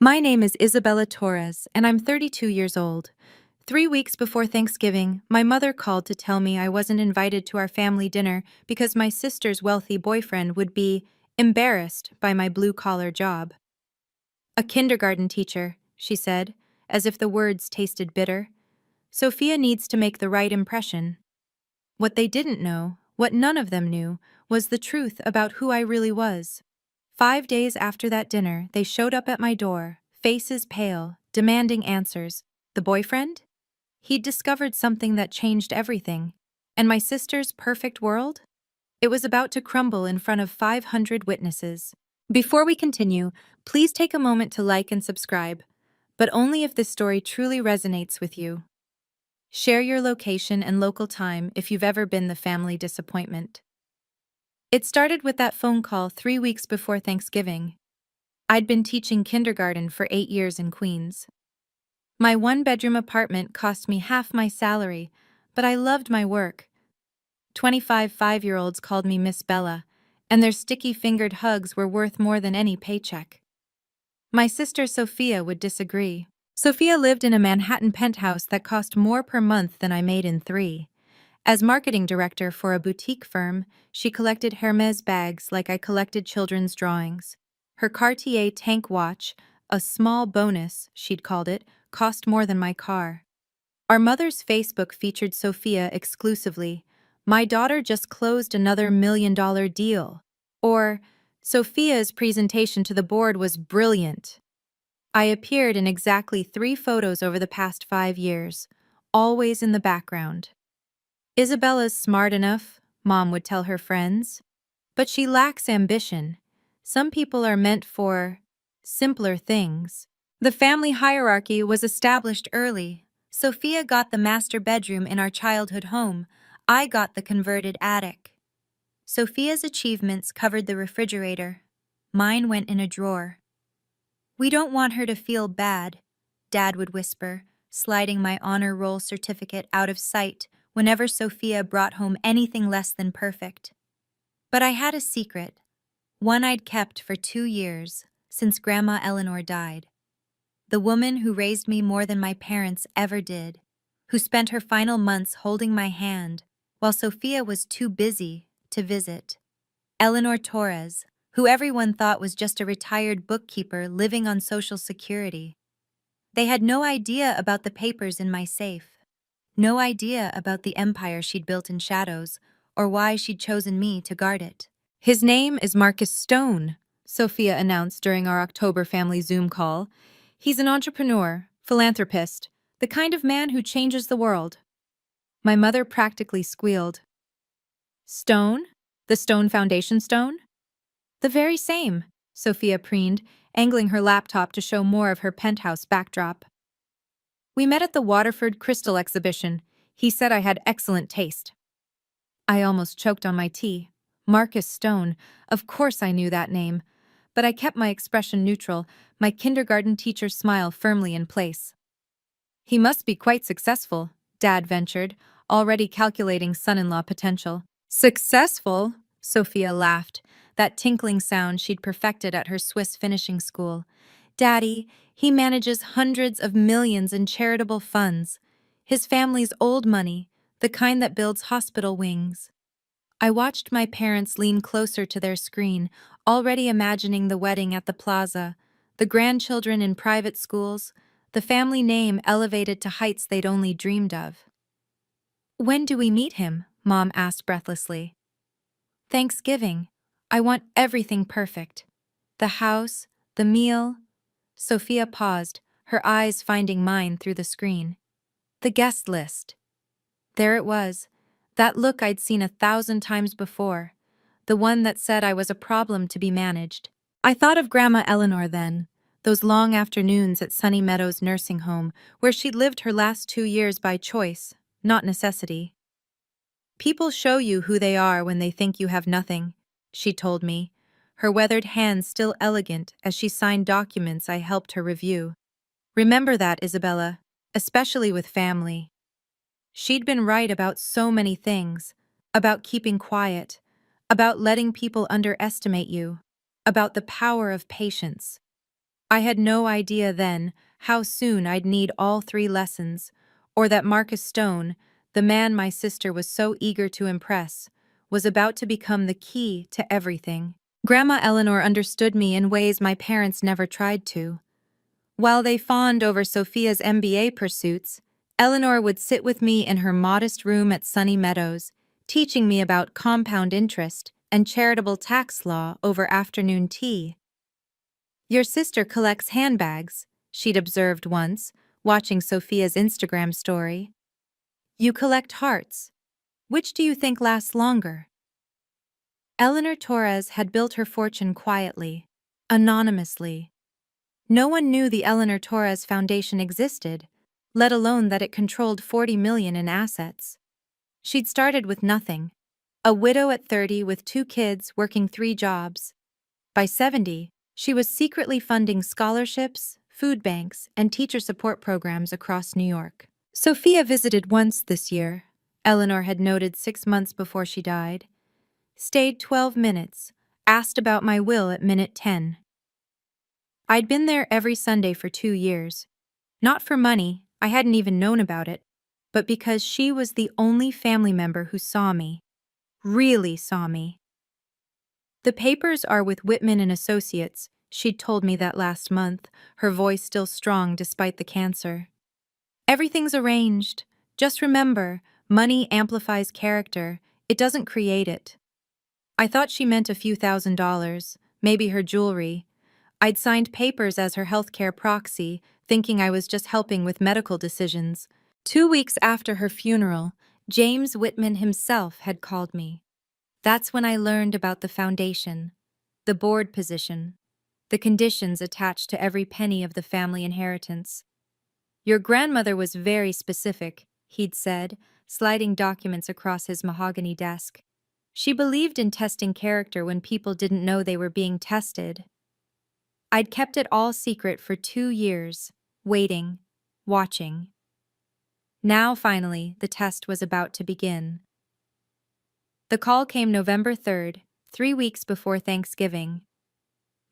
My name is Isabella Torres, and I'm 32 years old. 3 weeks before Thanksgiving, my mother called to tell me I wasn't invited to our family dinner because my sister's wealthy boyfriend would be embarrassed by my blue-collar job. A kindergarten teacher, she said, as if the words tasted bitter. Sophia needs to make the right impression. What they didn't know, what none of them knew, was the truth about who I really was. 5 days after that dinner, they showed up at my door, faces pale, demanding answers. The boyfriend? He'd discovered something that changed everything. And my sister's perfect world? It was about to crumble in front of 500 witnesses. Before we continue, please take a moment to like and subscribe, but only if this story truly resonates with you. Share your location and local time if you've ever been the family disappointment. It started with that phone call 3 weeks before Thanksgiving. I'd been teaching kindergarten for 8 years in Queens. My one-bedroom apartment cost me half my salary, but I loved my work. 25 5-year-olds called me Miss Bella, and their sticky-fingered hugs were worth more than any paycheck. My sister Sophia would disagree. Sophia lived in a Manhattan penthouse that cost more per month than I made in 3. As marketing director for a boutique firm, she collected Hermès bags like I collected children's drawings. Her Cartier tank watch, a small bonus, she'd called it, cost more than my car. Our mother's Facebook featured Sophia exclusively. My daughter just closed another $1 million deal. Or, Sophia's presentation to the board was brilliant. I appeared in exactly 3 photos over the past 5 years, always in the background. Isabella's smart enough, Mom would tell her friends. But she lacks ambition. Some people are meant for simpler things. The family hierarchy was established early. Sophia got the master bedroom in our childhood home. I got the converted attic. Sophia's achievements covered the refrigerator. Mine went in a drawer. "We don't want her to feel bad," Dad would whisper, sliding my honor roll certificate out of sight whenever Sophia brought home anything less than perfect. But I had a secret, one I'd kept for 2 years, since Grandma Eleanor died. The woman who raised me more than my parents ever did, who spent her final months holding my hand while Sophia was too busy to visit. Eleanor Torres, who everyone thought was just a retired bookkeeper living on Social Security. They had no idea about the papers in my safe, no idea about the empire she'd built in shadows, or why she'd chosen me to guard it. "His name is Marcus Stone," Sophia announced during our October family Zoom call. "He's an entrepreneur, philanthropist, the kind of man who changes the world." My mother practically squealed. "Stone? The Stone Foundation stone?" "The very same," Sophia preened, angling her laptop to show more of her penthouse backdrop. "We met at the Waterford Crystal exhibition. He said I had excellent taste." I almost choked on my tea. Marcus Stone, of course I knew that name. But I kept my expression neutral, my kindergarten teacher's smile firmly in place. "He must be quite successful," Dad ventured, already calculating son-in-law potential. "Successful?" Sophia laughed, that tinkling sound she'd perfected at her Swiss finishing school. "Daddy, he manages hundreds of millions in charitable funds. His family's old money, the kind that builds hospital wings." I watched my parents lean closer to their screen, already imagining the wedding at the plaza, the grandchildren in private schools, the family name elevated to heights they'd only dreamed of. "When do we meet him?" Mom asked breathlessly. "Thanksgiving. I want everything perfect. The house, the meal." Sophia paused, her eyes finding mine through the screen. "The guest list." There it was, that look I'd seen 1,000 times before, the one that said I was a problem to be managed. I thought of Grandma Eleanor then, those long afternoons at Sunny Meadows nursing home, where she'd lived her last 2 years by choice, not necessity. "People show you who they are when they think you have nothing," she told me, her weathered hands still elegant as she signed documents I helped her review. "Remember that, Isabella, especially with family." She'd been right about so many things, about keeping quiet, about letting people underestimate you, about the power of patience. I had no idea then how soon I'd need all three lessons, or that Marcus Stone, the man my sister was so eager to impress, was about to become the key to everything. Grandma Eleanor understood me in ways my parents never tried to. While they fawned over Sophia's MBA pursuits, Eleanor would sit with me in her modest room at Sunny Meadows, teaching me about compound interest and charitable tax law over afternoon tea. "Your sister collects handbags," she'd observed once, watching Sophia's Instagram story. "You collect hearts. Which do you think lasts longer?" Eleanor Torres had built her fortune quietly, anonymously. No one knew the Eleanor Torres Foundation existed, let alone that it controlled 40 million in assets. She'd started with nothing, a widow at 30 with 2 kids working 3 jobs. By 70, she was secretly funding scholarships, food banks, and teacher support programs across New York. Sophia visited once this year, Eleanor had noted 6 months before she died. Stayed 12 minutes, asked about my will at minute 10. I'd been there every Sunday for 2 years. Not for money, I hadn't even known about it, but because she was the only family member who saw me. Really saw me. "The papers are with Whitman and Associates," she'd told me that last month, her voice still strong despite the cancer. "Everything's arranged. Just remember, money amplifies character. It doesn't create it." I thought she meant a few $1,000s, maybe her jewelry. I'd signed papers as her healthcare proxy, thinking I was just helping with medical decisions. 2 weeks after her funeral, James Whitman himself had called me. That's when I learned about the foundation, the board position, the conditions attached to every penny of the family inheritance. "Your grandmother was very specific," he'd said, sliding documents across his mahogany desk. "She believed in testing character when people didn't know they were being tested." I'd kept it all secret for 2 years, waiting, watching. Now, finally, the test was about to begin. The call came November 3rd, 3 weeks before Thanksgiving.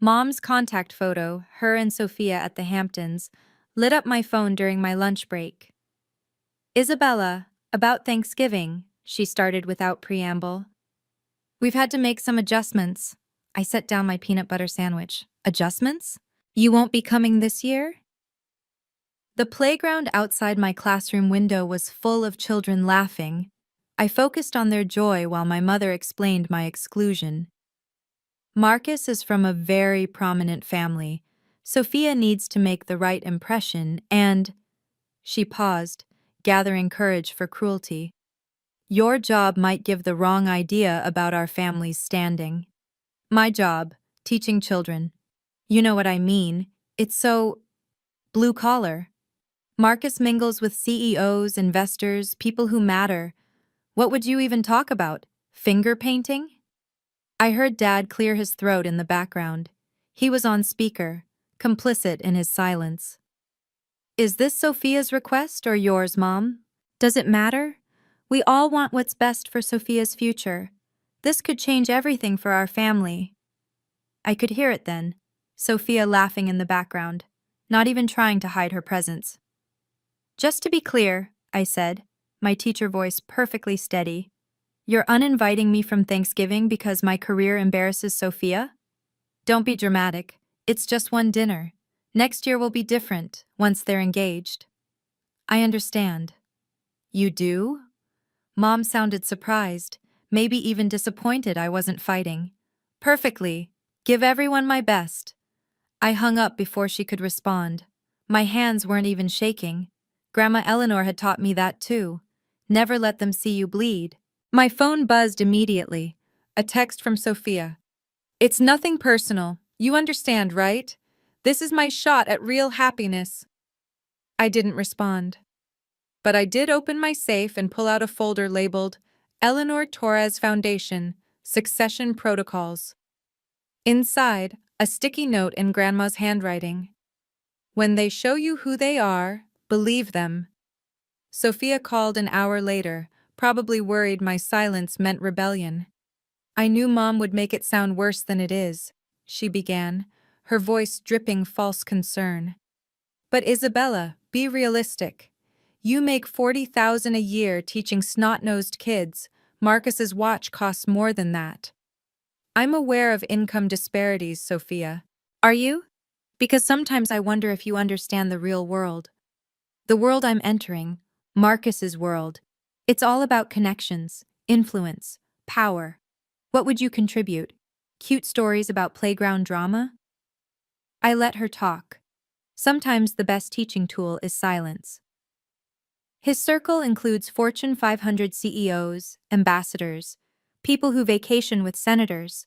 Mom's contact photo, her and Sophia at the Hamptons, lit up my phone during my lunch break. "Isabella, about Thanksgiving," she started without preamble. "We've had to make some adjustments." I set down my peanut butter sandwich. "Adjustments? You won't be coming this year?" The playground outside my classroom window was full of children laughing. I focused on their joy while my mother explained my exclusion. "Marcus is from a very prominent family. Sophia needs to make the right impression and—" She paused, gathering courage for cruelty. "Your job might give the wrong idea about our family's standing." "My job, teaching children. You know what I mean. It's so blue collar. Marcus mingles with CEOs, investors, people who matter. What would you even talk about? Finger painting?" I heard Dad clear his throat in the background. He was on speaker, complicit in his silence. "Is this Sophia's request or yours, Mom? Does it matter? We all want what's best for Sophia's future. This could change everything for our family." I could hear it then, Sophia laughing in the background, not even trying to hide her presence. "Just to be clear," I said, my teacher voice perfectly steady, "you're uninviting me from Thanksgiving because my career embarrasses Sophia? Don't be dramatic. It's just one dinner. Next year will be different, once they're engaged." "I understand." "You do?" Mom sounded surprised, maybe even disappointed I wasn't fighting. "Perfectly. Give everyone my best." I hung up before she could respond. My hands weren't even shaking. Grandma Eleanor had taught me that too. Never let them see you bleed. My phone buzzed immediately. A text from Sophia. "It's nothing personal. You understand, right? This is my shot at real happiness." I didn't respond. But I did open my safe and pull out a folder labeled Eleanor Torres Foundation, Succession Protocols. Inside, a sticky note in Grandma's handwriting. "When they show you who they are, believe them." Sophia called an hour later, probably worried my silence meant rebellion. "I knew Mom would make it sound worse than it is," she began, her voice dripping false concern. But Isabella, be realistic. You make 40,000 a year teaching snot-nosed kids. Marcus's watch costs more than that. I'm aware of income disparities, Sophia. Are you? Because sometimes I wonder if you understand the real world. The world I'm entering, Marcus's world. It's all about connections, influence, power. What would you contribute? Cute stories about playground drama? I let her talk. Sometimes the best teaching tool is silence. His circle includes Fortune 500 CEOs, ambassadors, people who vacation with senators.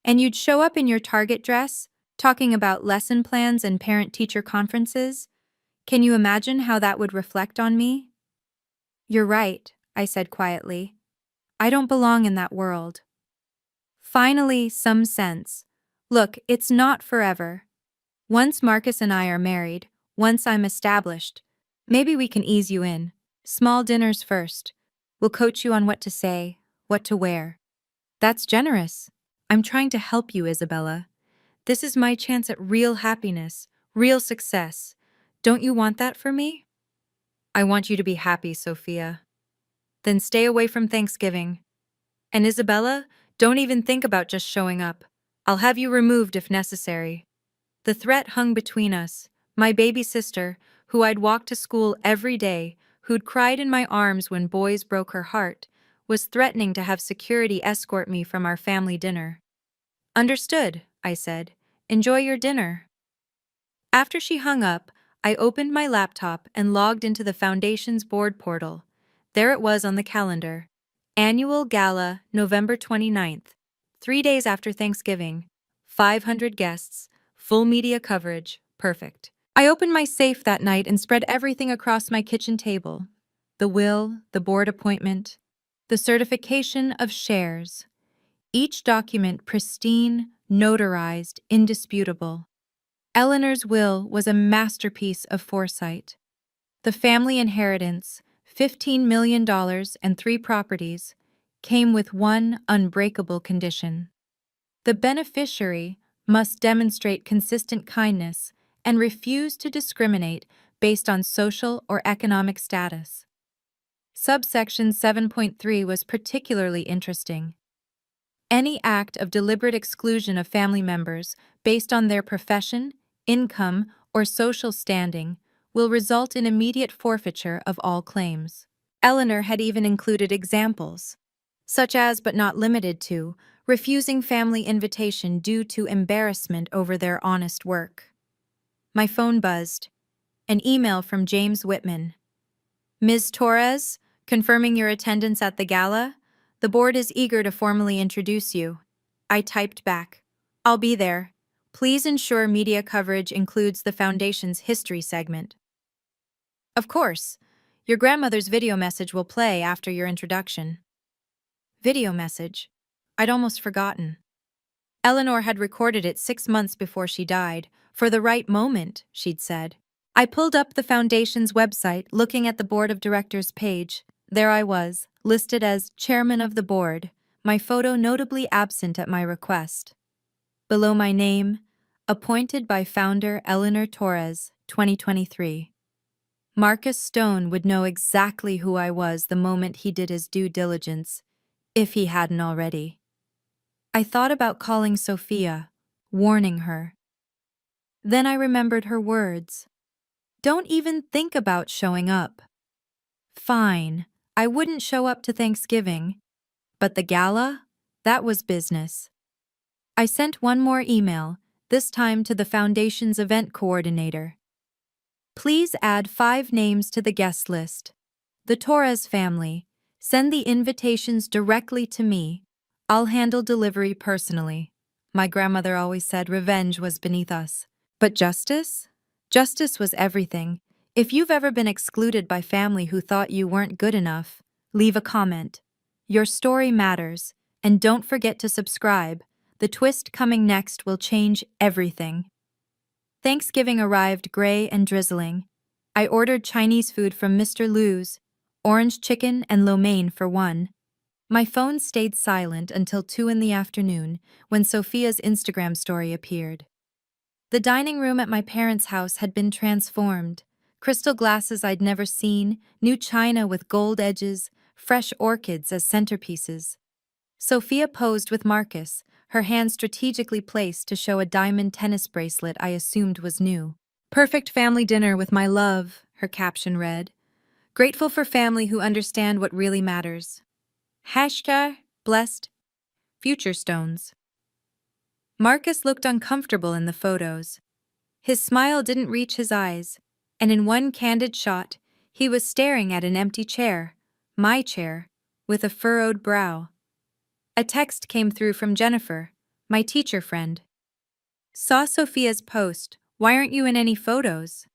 And you'd show up in your Target dress, talking about lesson plans and parent-teacher conferences? Can you imagine how that would reflect on me? You're right, I said quietly. I don't belong in that world. Finally, some sense. Look, it's not forever. Once Marcus and I are married, once I'm established, maybe we can ease you in. Small dinners first. We'll coach you on what to say, what to wear. That's generous. I'm trying to help you, Isabella. This is my chance at real happiness, real success. Don't you want that for me? I want you to be happy, Sophia. Then stay away from Thanksgiving. And Isabella, don't even think about just showing up. I'll have you removed if necessary. The threat hung between us. My baby sister, who I'd walk to school every day, who'd cried in my arms when boys broke her heart, was threatening to have security escort me from our family dinner. Understood, I said. Enjoy your dinner. After she hung up, I opened my laptop and logged into the Foundation's board portal. There it was on the calendar. Annual Gala, November 29th. 3 days after Thanksgiving. 500 guests. Full media coverage. Perfect. I opened my safe that night and spread everything across my kitchen table. The will, the board appointment, the certification of shares. Each document pristine, notarized, indisputable. Eleanor's will was a masterpiece of foresight. The family inheritance, $15 million and 3 properties, came with one unbreakable condition. The beneficiary must demonstrate consistent kindness and refuse to discriminate based on social or economic status. Subsection 7.3 was particularly interesting. Any act of deliberate exclusion of family members based on their profession, income, or social standing will result in immediate forfeiture of all claims. Eleanor had even included examples, such as but not limited to, refusing family invitation due to embarrassment over their honest work. My phone buzzed. An email from James Whitman. Ms. Torres, confirming your attendance at the gala? The board is eager to formally introduce you. I typed back. I'll be there. Please ensure media coverage includes the Foundation's history segment. Of course. Your grandmother's video message will play after your introduction. Video message? I'd almost forgotten. Eleanor had recorded it 6 months before she died, for the right moment, she'd said. I pulled up the Foundation's website, looking at the Board of Directors page. There I was, listed as Chairman of the Board, my photo notably absent at my request. Below my name, appointed by founder Eleanor Torres, 2023. Marcus Stone would know exactly who I was the moment he did his due diligence, if he hadn't already. I thought about calling Sophia, warning her. Then I remembered her words. Don't even think about showing up. Fine, I wouldn't show up to Thanksgiving. But the gala? That was business. I sent one more email, this time to the Foundation's event coordinator. Please add 5 names to the guest list. The Torres family. Send the invitations directly to me. I'll handle delivery personally. My grandmother always said revenge was beneath us. But justice? Justice was everything. If you've ever been excluded by family who thought you weren't good enough, leave a comment. Your story matters, and don't forget to subscribe. The twist coming next will change everything. Thanksgiving arrived gray and drizzling. I ordered Chinese food from Mr. Liu's, orange chicken and lo mein for one. My phone stayed silent until 2 in the afternoon, when Sophia's Instagram story appeared. The dining room at my parents' house had been transformed. Crystal glasses I'd never seen, new china with gold edges, fresh orchids as centerpieces. Sophia posed with Marcus, her hand strategically placed to show a diamond tennis bracelet I assumed was new. "Perfect family dinner with my love," her caption read. "Grateful for family who understand what really matters. Hashtag blessed future stones." Marcus looked uncomfortable in the photos. His smile didn't reach his eyes, and in one candid shot, he was staring at an empty chair, my chair, with a furrowed brow. A text came through from Jennifer, my teacher friend. "Saw Sophia's post. Why aren't you in any photos?"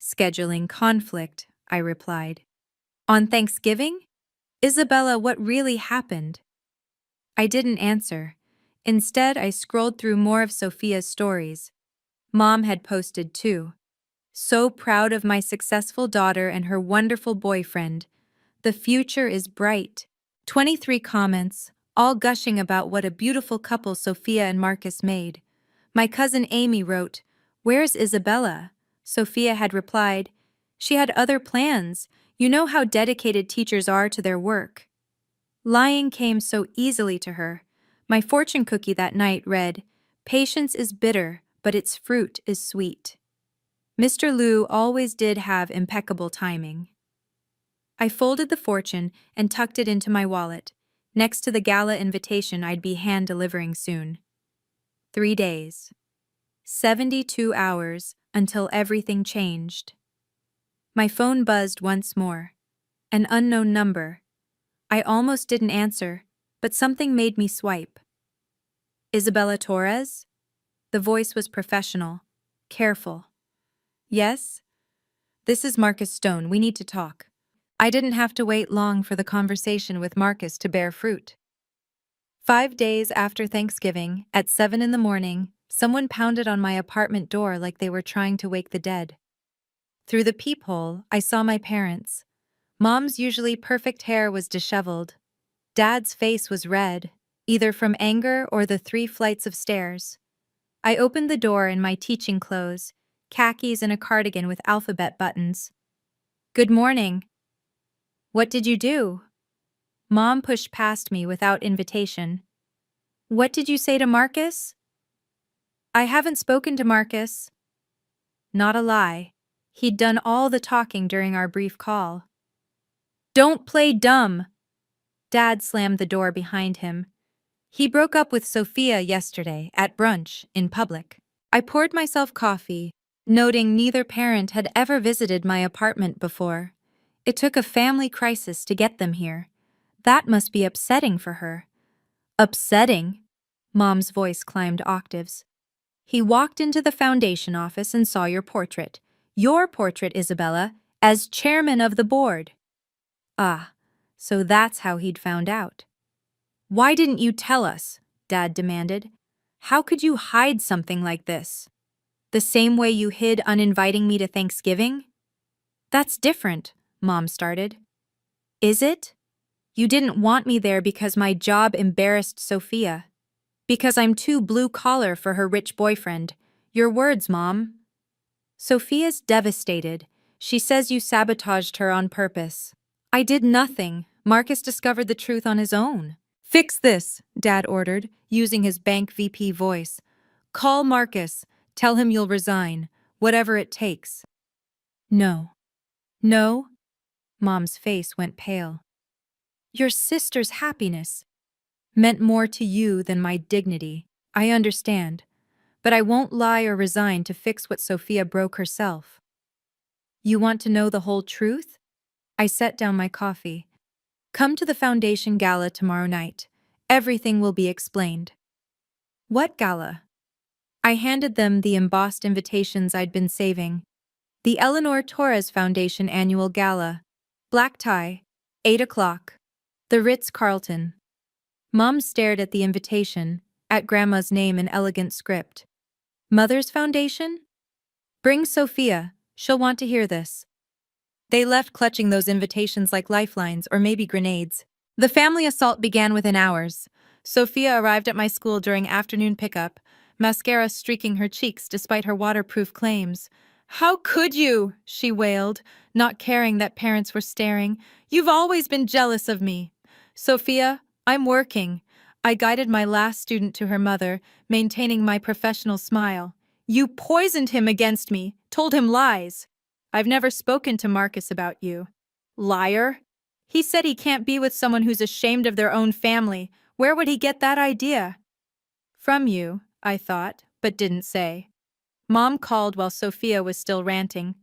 "Scheduling conflict," I replied. "On Thanksgiving? Isabella, what really happened?" I didn't answer. Instead, I scrolled through more of Sophia's stories. Mom had posted too. "So proud of my successful daughter and her wonderful boyfriend. The future is bright." 23 comments, all gushing about what a beautiful couple Sophia and Marcus made. My cousin Amy wrote, "Where's Isabella?" Sophia had replied, "She had other plans. You know how dedicated teachers are to their work." Lying came so easily to her. My fortune cookie that night read, "Patience is bitter, but its fruit is sweet." Mr. Liu always did have impeccable timing. I folded the fortune and tucked it into my wallet, next to the gala invitation I'd be hand-delivering soon. 3 days. 72 hours until everything changed. My phone buzzed once more. An unknown number. I almost didn't answer, but something made me swipe. "Isabella Torres?" The voice was professional, careful. "Yes? This is Marcus Stone. We need to talk." I didn't have to wait long for the conversation with Marcus to bear fruit. 5 days after Thanksgiving, at 7 in the morning, someone pounded on my apartment door like they were trying to wake the dead. Through the peephole, I saw my parents. Mom's usually perfect hair was disheveled. Dad's face was red, either from anger or the 3 flights of stairs. I opened the door in my teaching clothes, khakis and a cardigan with alphabet buttons. "Good morning." "What did you do?" Mom pushed past me without invitation. "What did you say to Marcus?" "I haven't spoken to Marcus." Not a lie. He'd done all the talking during our brief call. "Don't play dumb." Dad slammed the door behind him. "He broke up with Sophia yesterday at brunch in public." I poured myself coffee, noting neither parent had ever visited my apartment before. It took a family crisis to get them here. That must be upsetting for her. "Upsetting?" Mom's voice climbed octaves. "He walked into the foundation office and saw your portrait. Your portrait, Isabella, as chairman of the board." Ah, so that's how he'd found out. "Why didn't you tell us?" Dad demanded. "How could you hide something like this? The same way you hid uninviting me to Thanksgiving?" "That's different," Mom started. "Is it? You didn't want me there because my job embarrassed Sophia. Because I'm too blue-collar for her rich boyfriend. Your words, Mom." "Sophia's devastated. She says you sabotaged her on purpose." "I did nothing. Marcus discovered the truth on his own." "Fix this," Dad ordered, using his bank VP voice. "Call Marcus. Tell him you'll resign, whatever it takes." "No." "No?" Mom's face went pale. "Your sister's happiness meant more to you than my dignity. I understand. But I won't lie or resign to fix what Sophia broke herself." "You want to know the whole truth?" I set down my coffee. "Come to the foundation gala tomorrow night. Everything will be explained." "What gala?" I handed them the embossed invitations I'd been saving. "The Eleanor Torres Foundation Annual Gala. Black tie, 8 o'clock. The Ritz-Carlton." Mom stared at the invitation, at Grandma's name in elegant script. "Mother's Foundation? Bring Sophia. She'll want to hear this." They left clutching those invitations like lifelines or maybe grenades. The family assault began within hours. Sophia arrived at my school during afternoon pickup, mascara streaking her cheeks despite her waterproof claims. "How could you?" she wailed, not caring that parents were staring. "You've always been jealous of me." "Sophia, I'm working." I guided my last student to her mother, maintaining my professional smile. "You poisoned him against me, told him lies." "I've never spoken to Marcus about you." "Liar." "He said he can't be with someone who's ashamed of their own family. Where would he get that idea?" "From you," I thought, but didn't say. Mom called while Sophia was still ranting.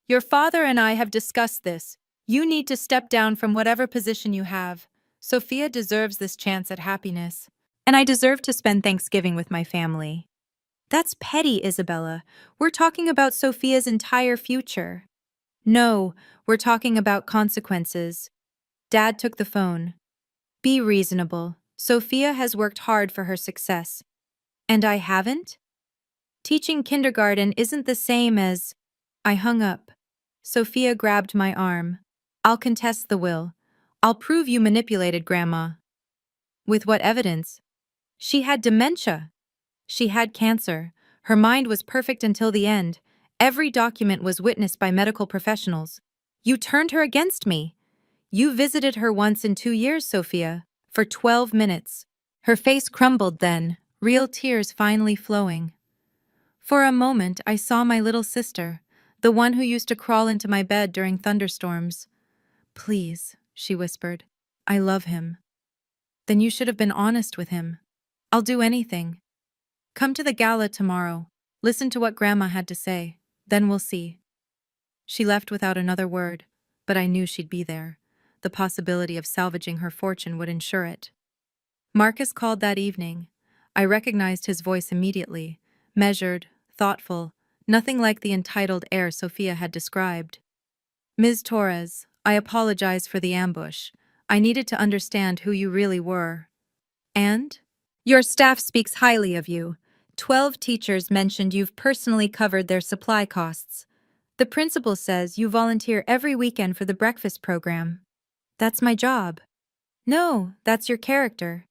"Your father and I have discussed this. You need to step down from whatever position you have. Sophia deserves this chance at happiness. And I deserve to spend Thanksgiving with my family." "That's petty, Isabella. We're talking about Sophia's entire future." "No, we're talking about consequences." Dad took the phone. "Be reasonable. Sophia has worked hard for her success. And I haven't? Teaching kindergarten isn't the same as—" I hung up. Sophia grabbed my arm. "I'll contest the will. I'll prove you manipulated Grandma." "With what evidence?" "She had dementia. She had cancer. Her mind was perfect until the end. Every document was witnessed by medical professionals. You turned her against me. You visited her once in 2 years, Sophia, for 12 minutes. Her face crumbled then, real tears finally flowing. For a moment, I saw my little sister, the one who used to crawl into my bed during thunderstorms. "Please," she whispered. "I love him." "Then you should have been honest with him." "I'll do anything. Come to the gala tomorrow. Listen to what Grandma had to say. Then we'll see." She left without another word, but I knew she'd be there. The possibility of salvaging her fortune would ensure it. Marcus called that evening. I recognized his voice immediately, measured, thoughtful, nothing like the entitled air Sophia had described. "Ms. Torres, I apologize for the ambush. I needed to understand who you really were." "And?" "Your staff speaks highly of you. 12 teachers mentioned you've personally covered their supply costs. The principal says you volunteer every weekend for the breakfast program." "That's my job." "No, that's your character.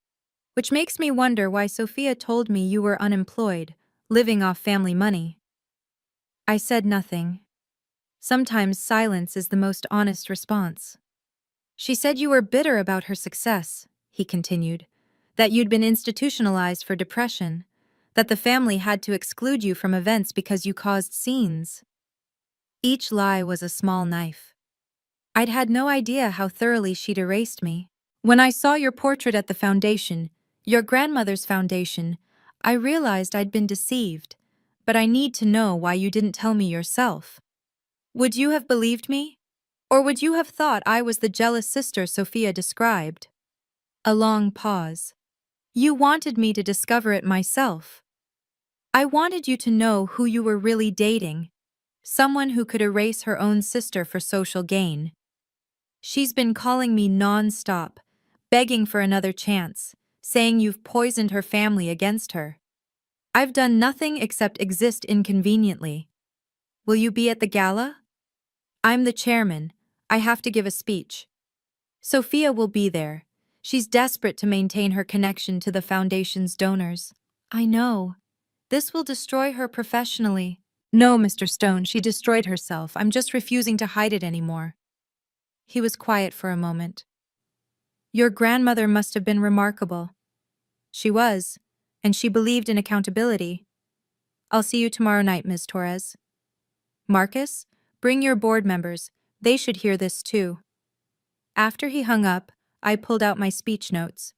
Which makes me wonder why Sophia told me you were unemployed, living off family money." I said nothing. Sometimes silence is the most honest response. "She said you were bitter about her success," he continued, "that you'd been institutionalized for depression, that the family had to exclude you from events because you caused scenes." Each lie was a small knife. I'd had no idea how thoroughly she'd erased me. "When I saw your portrait at the foundation, your grandmother's foundation, I realized I'd been deceived, but I need to know why you didn't tell me yourself." "Would you have believed me? Or would you have thought I was the jealous sister Sophia described?" A long pause. "You wanted me to discover it myself. I wanted you to know who you were really dating, someone who could erase her own sister for social gain. She's been calling me non-stop, begging for another chance, saying you've poisoned her family against her. I've done nothing except exist inconveniently. Will you be at the gala?" "I'm the chairman. I have to give a speech." "Sophia will be there. She's desperate to maintain her connection to the foundation's donors." "I know. This will destroy her professionally." "No, Mr. Stone, she destroyed herself. I'm just refusing to hide it anymore." He was quiet for a moment. "Your grandmother must have been remarkable." "She was, and she believed in accountability." "I'll see you tomorrow night, Ms. Torres." "Marcus, bring your board members. They should hear this too." After he hung up, I pulled out my speech notes.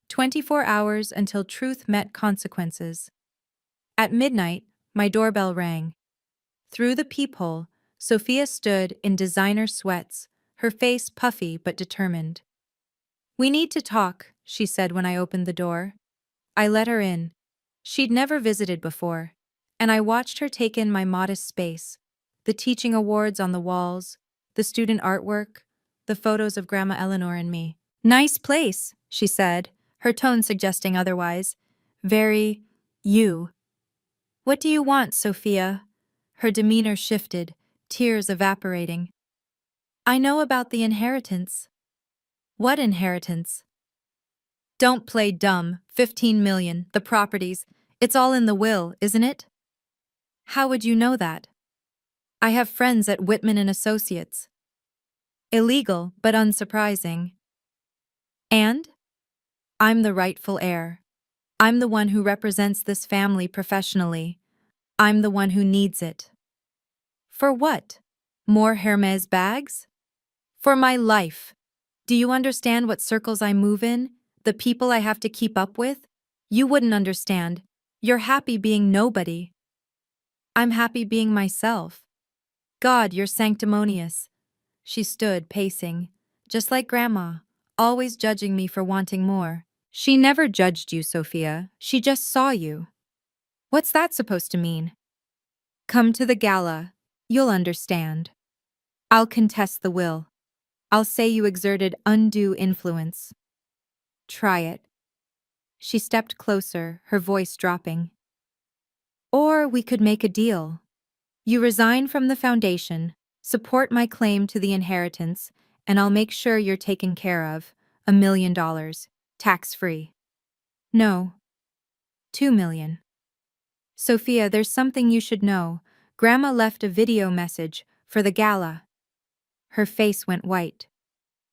24 hours until truth met consequences. At midnight, my doorbell rang. Through the peephole, Sophia stood in designer sweats, her face puffy but determined. "We need to talk," she said when I opened the door. I let her in. She'd never visited before, and I watched her take in my modest space, the teaching awards on the walls, the student artwork, the photos of Grandma Eleanor and me. "Nice place," she said, her tone suggesting otherwise. "Very you." "What do you want, Sophia?" Her demeanor shifted, tears evaporating. "I know about the inheritance." "What inheritance?" "Don't play dumb. 15 million, the properties. It's all in the will, isn't it? How would you know that? I have friends at Whitman and Associates. Illegal, but unsurprising. And? I'm the rightful heir. I'm the one who represents this family professionally. I'm the one who needs it. For what? More Hermes bags? For my life. Do you understand what circles I move in? The people I have to keep up with? You wouldn't understand. You're happy being nobody. I'm happy being myself. God, you're sanctimonious. She stood, pacing, just like Grandma, always judging me for wanting more. She never judged you, Sophia. She just saw you. What's that supposed to mean? Come to the gala. You'll understand. I'll contest the will. I'll say you exerted undue influence. Try it. She stepped closer, her voice dropping. Or we could make a deal. You resign from the foundation, support my claim to the inheritance, and I'll make sure you're taken care of. $1 million. Tax-free. No. 2 million. Sophia, there's something you should know. Grandma left a video message for the gala. Her face went white.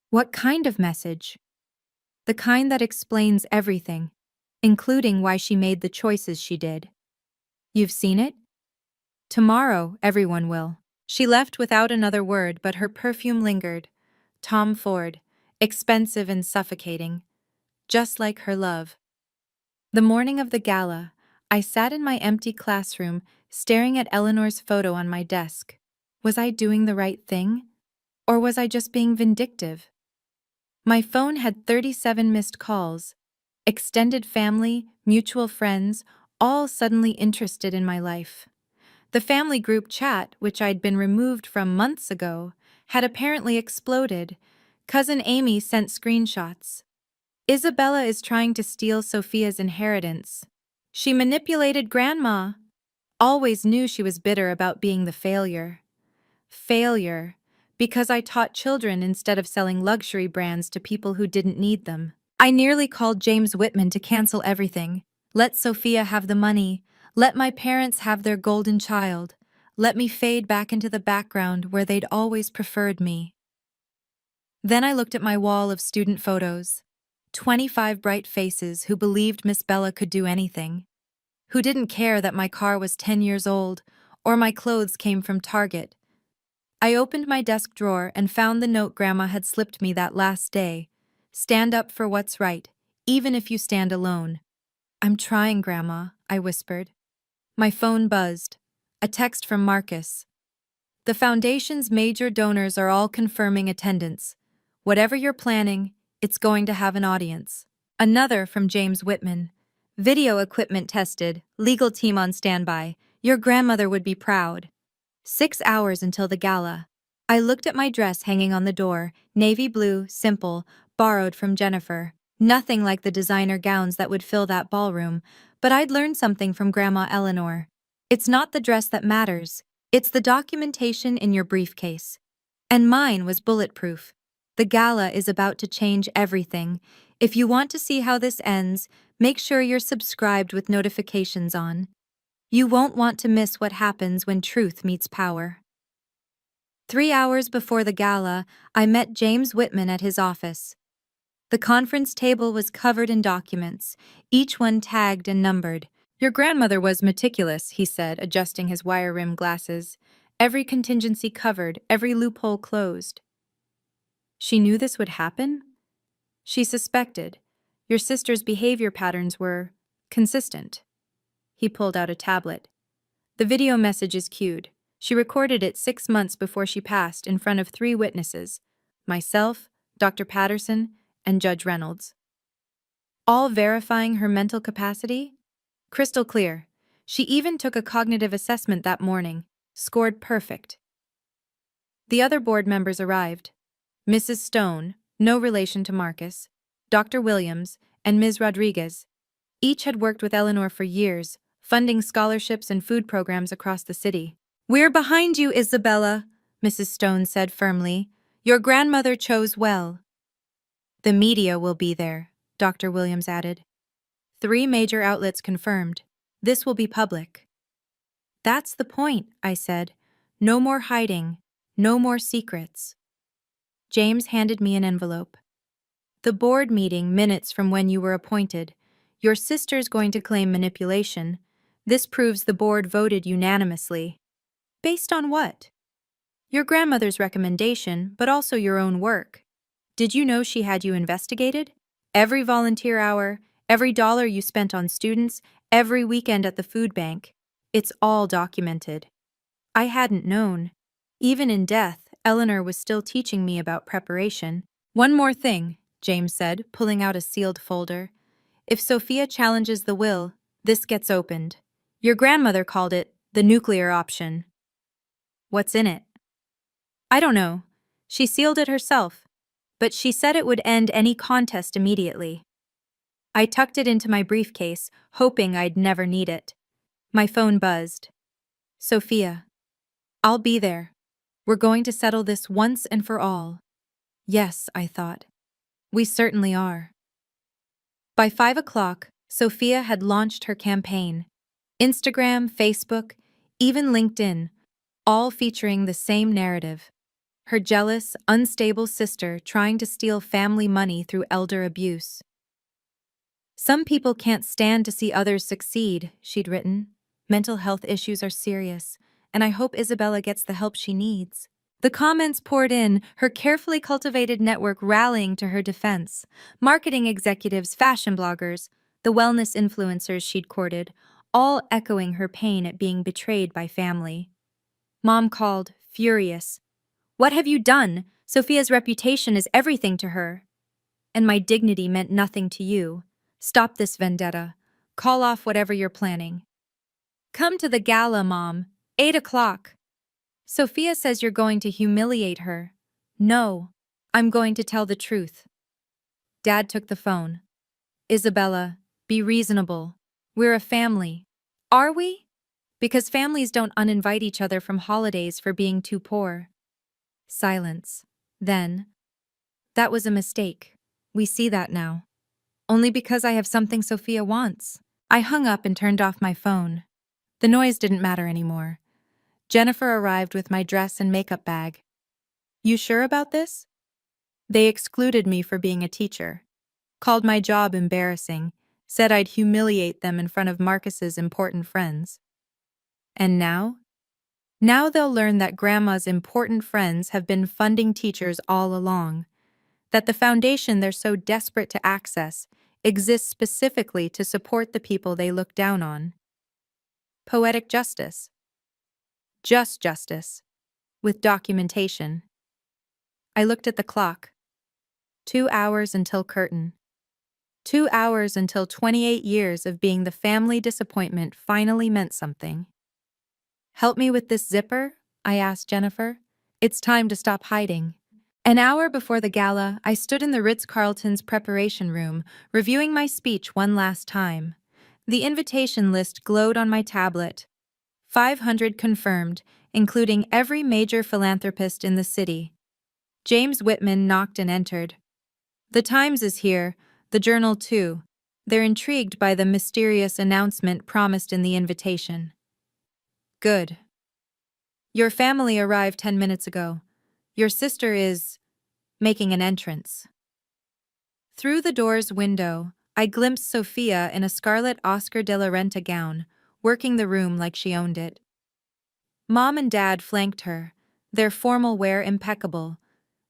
What kind of message? The kind that explains everything, including why she made the choices she did. You've seen it? Tomorrow, everyone will. She left without another word, but her perfume lingered. Tom Ford, expensive and suffocating, just like her love. The morning of the gala, I sat in my empty classroom, staring at Eleanor's photo on my desk. Was I doing the right thing? Or was I just being vindictive? My phone had 37 missed calls. Extended family, mutual friends, all suddenly interested in my life. The family group chat, which I'd been removed from months ago, had apparently exploded. Cousin Amy sent screenshots. Isabella is trying to steal Sophia's inheritance. She manipulated Grandma. Always knew she was bitter about being the failure. Failure, because I taught children instead of selling luxury brands to people who didn't need them. I nearly called James Whitman to cancel everything. Let Sophia have the money. Let my parents have their golden child. Let me fade back into the background where they'd always preferred me. Then I looked at my wall of student photos. 25 bright faces who believed Miss Bella could do anything. Who didn't care that my car was 10 years old or my clothes came from Target. I opened my desk drawer and found the note Grandma had slipped me that last day. Stand up for what's right, even if you stand alone. I'm trying, Grandma, I whispered. My phone buzzed. A text from Marcus. The foundation's major donors are all confirming attendance. Whatever you're planning, it's going to have an audience. Another from James Whitman. Video equipment tested, legal team on standby. Your grandmother would be proud. 6 hours until the gala. I looked at my dress hanging on the door, navy blue, simple, borrowed from Jennifer. Nothing like the designer gowns that would fill that ballroom, but I'd learned something from Grandma Eleanor. It's not the dress that matters, it's the documentation in your briefcase. And mine was bulletproof. The gala is about to change everything. If you want to see how this ends, make sure you're subscribed with notifications on. You won't want to miss what happens when truth meets power. 3 hours before the gala, I met James Whitman at his office. The conference table was covered in documents, each one tagged and numbered. Your grandmother was meticulous, he said, adjusting his wire-rimmed glasses. Every contingency covered, every loophole closed. She knew this would happen? She suspected. Your sister's behavior patterns were consistent. He pulled out a tablet. The video message is cued. She recorded it 6 months before she passed in front of 3 witnesses, myself, Dr. Patterson, and Judge Reynolds. All verifying her mental capacity? Crystal clear. She even took a cognitive assessment that morning, scored perfect. The other board members arrived. Mrs. Stone, no relation to Marcus, Dr. Williams, and Ms. Rodriguez. Each had worked with Eleanor for years, funding scholarships and food programs across the city. We're behind you, Isabella, Mrs. Stone said firmly. Your grandmother chose well. The media will be there, Dr. Williams added. 3 major outlets confirmed. This will be public. That's the point, I said. No more hiding. No more secrets. James handed me an envelope. The board meeting minutes from when you were appointed. Your sister's going to claim manipulation. This proves the board voted unanimously. Based on what? Your grandmother's recommendation, but also your own work. Did you know she had you investigated? Every volunteer hour, every dollar you spent on students, every weekend at the food bank. It's all documented. I hadn't known. Even in death, Eleanor was still teaching me about preparation. One more thing, James said, pulling out a sealed folder. If Sophia challenges the will, this gets opened. Your grandmother called it the nuclear option. What's in it? I don't know. She sealed it herself, but she said it would end any contest immediately. I tucked it into my briefcase, hoping I'd never need it. My phone buzzed. Sophia. I'll be there. We're going to settle this once and for all. Yes, I thought. We certainly are. By 5 o'clock, Sophia had launched her campaign. Instagram, Facebook, even LinkedIn, all featuring the same narrative. Her jealous, unstable sister trying to steal family money through elder abuse. Some people can't stand to see others succeed, she'd written. Mental health issues are serious, and I hope Isabella gets the help she needs. The comments poured in, her carefully cultivated network rallying to her defense. Marketing executives, fashion bloggers, the wellness influencers she'd courted, all echoing her pain at being betrayed by family. Mom called, furious. What have you done? Sophia's reputation is everything to her. And my dignity meant nothing to you. Stop this vendetta. Call off whatever you're planning. Come to the gala, Mom. 8 o'clock. Sophia says you're going to humiliate her. No, I'm going to tell the truth. Dad took the phone. Isabella, be reasonable. We're a family. Are we? Because families don't uninvite each other from holidays for being too poor. Silence. Then, that was a mistake. We see that now. Only because I have something Sophia wants. I hung up and turned off my phone. The noise didn't matter anymore. Jennifer arrived with my dress and makeup bag. You sure about this? They excluded me for being a teacher. Called my job embarrassing. Said I'd humiliate them in front of Marcus's important friends. And now? Now they'll learn that Grandma's important friends have been funding teachers all along. That the foundation they're so desperate to access exists specifically to support the people they look down on. Poetic justice. Just justice. With documentation. I looked at the clock. 2 hours until curtain. 2 hours until 28 years of being the family disappointment finally meant something. Help me with this zipper? I asked Jennifer. It's time to stop hiding. An hour before the gala, I stood in the Ritz-Carlton's preparation room, reviewing my speech one last time. The invitation list glowed on my tablet. 500 confirmed, including every major philanthropist in the city. James Whitman knocked and entered. The Times is here, the Journal too. They're intrigued by the mysterious announcement promised in the invitation. Good. Your family arrived 10 minutes ago. Your sister is making an entrance. Through the door's window, I glimpsed Sophia in a scarlet Oscar de la Renta gown, working the room like she owned it. Mom and Dad flanked her, their formal wear impeccable,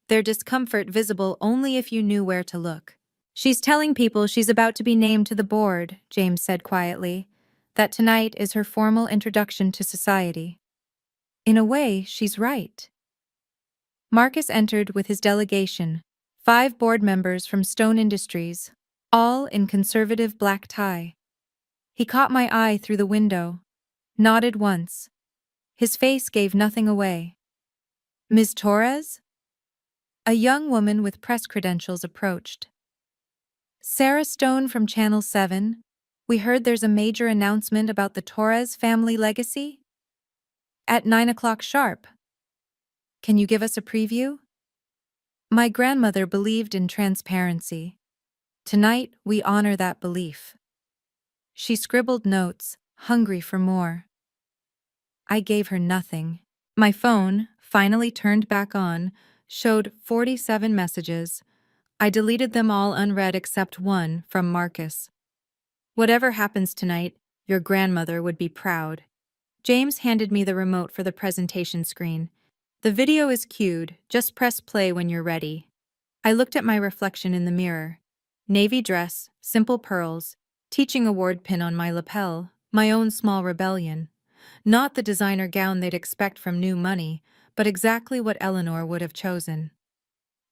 their discomfort visible only if you knew where to look. She's telling people she's about to be named to the board, James said quietly, that tonight is her formal introduction to society. In a way, she's right. Marcus entered with his delegation, 5 board members from Stone Industries, all in conservative black tie. He caught my eye through the window, nodded once. His face gave nothing away. Ms. Torres? A young woman with press credentials approached. Sarah Stone from Channel 7. We heard there's a major announcement about the Torres family legacy? At 9 o'clock sharp. Can you give us a preview? My grandmother believed in transparency. Tonight, we honor that belief. She scribbled notes, hungry for more. I gave her nothing. My phone, finally turned back on, showed 47 messages. I deleted them all unread except one from Marcus. Whatever happens tonight, your grandmother would be proud. James handed me the remote for the presentation screen. The video is cued, just press play when you're ready. I looked at my reflection in the mirror. Navy dress, simple pearls, teaching award pin on my lapel, my own small rebellion. Not the designer gown they'd expect from new money, but exactly what Eleanor would have chosen.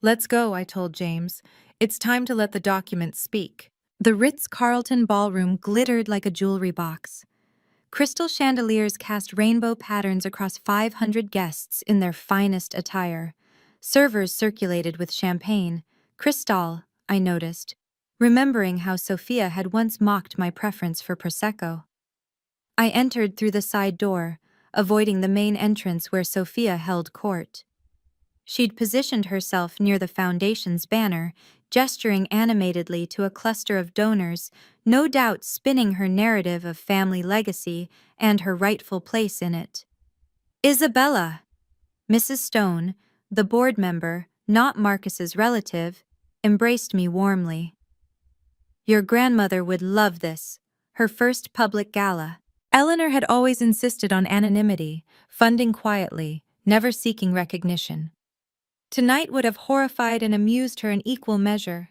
Let's go, I told James. It's time to let the documents speak. The Ritz-Carlton ballroom glittered like a jewelry box. Crystal chandeliers cast rainbow patterns across 500 guests in their finest attire. Servers circulated with champagne. Cristal, I noticed, remembering how Sophia had once mocked my preference for Prosecco. I entered through the side door, avoiding the main entrance where Sophia held court. She'd positioned herself near the foundation's banner, gesturing animatedly to a cluster of donors, no doubt spinning her narrative of family legacy and her rightful place in it. Isabella! Mrs. Stone, the board member, not Marcus's relative, embraced me warmly. Your grandmother would love this, her first public gala. Eleanor had always insisted on anonymity, funding quietly, never seeking recognition. Tonight would have horrified and amused her in equal measure.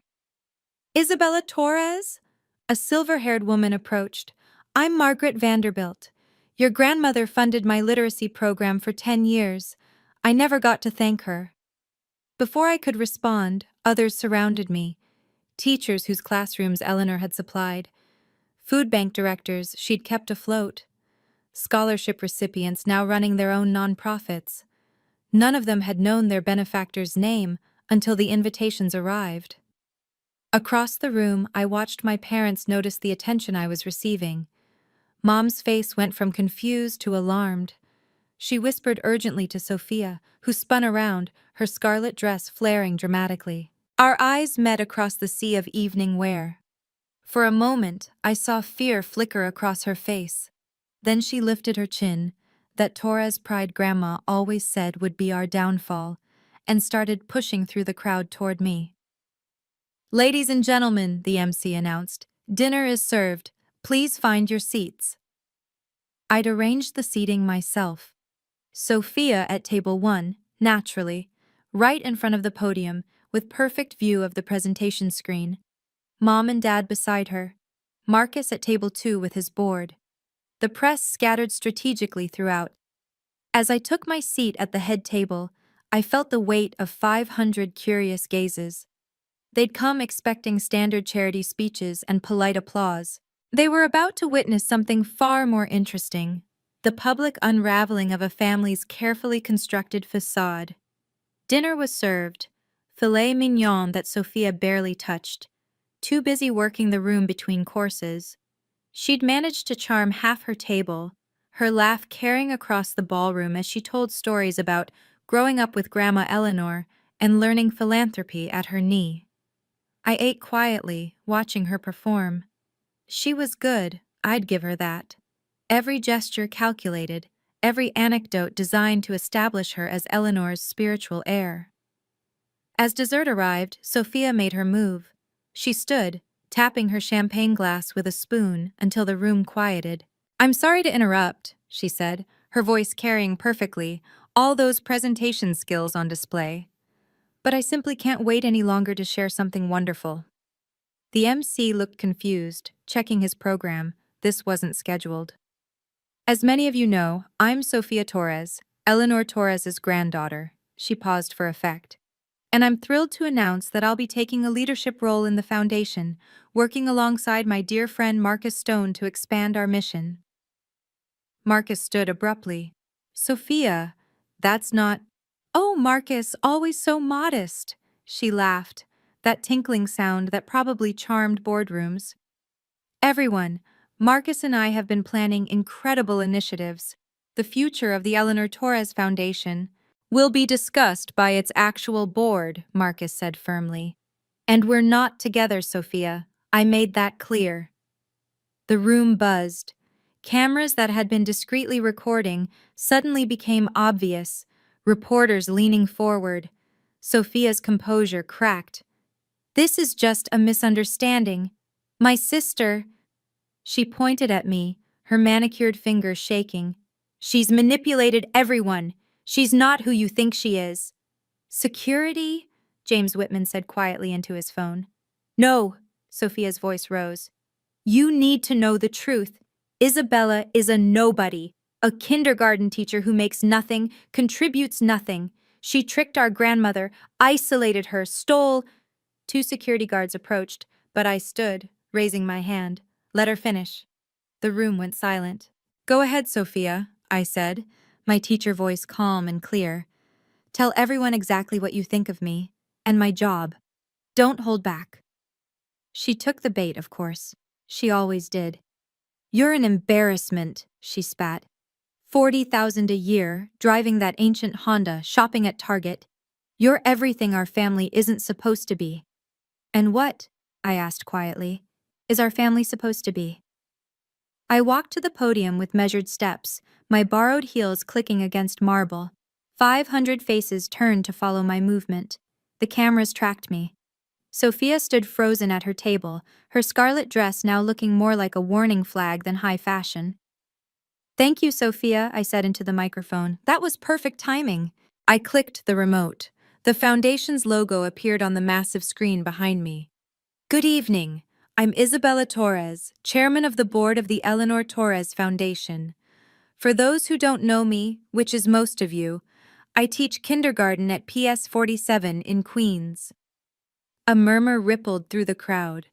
Isabella Torres? A silver-haired woman approached. I'm Margaret Vanderbilt. Your grandmother funded my literacy program for 10 years. I never got to thank her. Before I could respond, others surrounded me. Teachers whose classrooms Eleanor had supplied. Food bank directors she'd kept afloat. Scholarship recipients now running their own nonprofits. None of them had known their benefactor's name until the invitations arrived. Across the room, I watched my parents notice the attention I was receiving. Mom's face went from confused to alarmed. She whispered urgently to Sophia, who spun around, her scarlet dress flaring dramatically. Our eyes met across the sea of evening wear. For a moment, I saw fear flicker across her face. Then she lifted her chin, that Torres pride Grandma always said would be our downfall, and started pushing through the crowd toward me. Ladies and gentlemen, the MC announced, dinner is served. Please find your seats. I'd arranged the seating myself. Sophia at table 1, naturally, right in front of the podium, with perfect view of the presentation screen. Mom and Dad beside her. Marcus at table 2 with his board. The press scattered strategically throughout. As I took my seat at the head table, I felt the weight of 500 curious gazes. They'd come expecting standard charity speeches and polite applause. They were about to witness something far more interesting, the public unraveling of a family's carefully constructed facade. Dinner was served, filet mignon that Sophia barely touched, too busy working the room between courses. She'd managed to charm half her table, her laugh carrying across the ballroom as she told stories about growing up with Grandma Eleanor and learning philanthropy at her knee. I ate quietly, watching her perform. She was good, I'd give her that. Every gesture calculated, every anecdote designed to establish her as Eleanor's spiritual heir. As dessert arrived, Sophia made her move. She stood, tapping her champagne glass with a spoon until the room quieted. I'm sorry to interrupt, she said, her voice carrying perfectly, all those presentation skills on display. But I simply can't wait any longer to share something wonderful. The MC looked confused, checking his program. This wasn't scheduled. As many of you know, I'm Sophia Torres, Eleanor Torres's granddaughter. She paused for effect. And I'm thrilled to announce that I'll be taking a leadership role in the foundation, working alongside my dear friend Marcus Stone to expand our mission. Marcus stood abruptly. Sophia, that's not... Oh, Marcus, always so modest, she laughed, that tinkling sound that probably charmed boardrooms. Everyone, Marcus and I have been planning incredible initiatives. The future of the Eleanor Torres Foundation will be discussed by its actual board, Marcus said firmly. And we're not together, Sophia. I made that clear. The room buzzed. Cameras that had been discreetly recording suddenly became obvious, reporters leaning forward. Sophia's composure cracked. "This is just a misunderstanding. My sister—" She pointed at me, her manicured fingers shaking. "She's manipulated everyone. She's not who you think she is." "Security?" James Whitman said quietly into his phone. "No," Sophia's voice rose. "You need to know the truth. Isabella is a nobody, a kindergarten teacher who makes nothing, contributes nothing. She tricked our grandmother, isolated her, stole—" Two security guards approached, but I stood, raising my hand. "Let her finish." The room went silent. "Go ahead, Sophia," I said, my teacher voice calm and clear. "Tell everyone exactly what you think of me, and my job. Don't hold back." She took the bait, of course. She always did. "You're an embarrassment," she spat. 40,000 a year, driving that ancient Honda, shopping at Target. You're everything our family isn't supposed to be." "And what," I asked quietly, "is our family supposed to be?" I walked to the podium with measured steps, my borrowed heels clicking against marble. 500 faces turned to follow my movement. The cameras tracked me. Sophia stood frozen at her table, her scarlet dress now looking more like a warning flag than high fashion. "Thank you, Sophia," I said into the microphone. "That was perfect timing." I clicked the remote. The foundation's logo appeared on the massive screen behind me. "Good evening. I'm Isabella Torres, chairman of the board of the Eleanor Torres Foundation. For those who don't know me, which is most of you, I teach kindergarten at PS 47 in Queens." A murmur rippled through the crowd.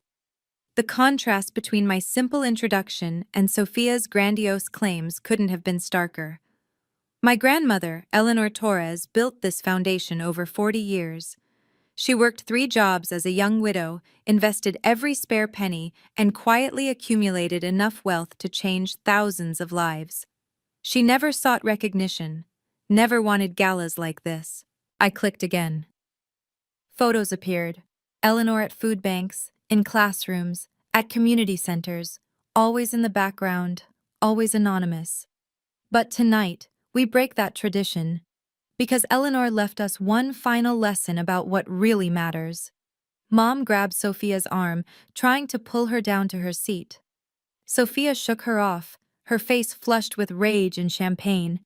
The contrast between my simple introduction and Sophia's grandiose claims couldn't have been starker. My grandmother, Eleanor Torres, built this foundation over 40 years. She worked 3 jobs as a young widow, invested every spare penny, and quietly accumulated enough wealth to change thousands of lives. She never sought recognition, never wanted galas like this. I clicked again. Photos appeared. Eleanor at food banks, in classrooms, at community centers, always in the background, always anonymous. But tonight, we break that tradition, because Eleanor left us one final lesson about what really matters. Mom grabbed Sophia's arm, trying to pull her down to her seat. Sophia shook her off, her face flushed with rage and champagne.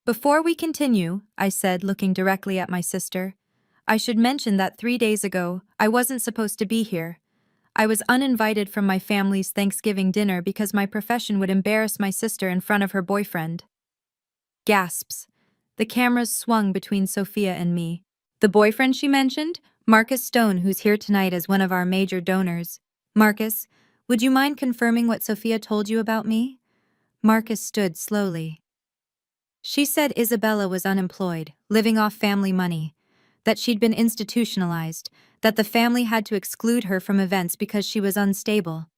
"Before we continue," I said, looking directly at my sister, "I should mention that 3 days ago, I wasn't supposed to be here. I was uninvited from my family's Thanksgiving dinner because my profession would embarrass my sister in front of her boyfriend." Gasps. The cameras swung between Sophia and me. "The boyfriend she mentioned? Marcus Stone, who's here tonight as one of our major donors. Marcus, would you mind confirming what Sophia told you about me?" Marcus stood slowly. "She said Isabella was unemployed, living off family money, that she'd been institutionalized, that the family had to exclude her from events because she was unstable."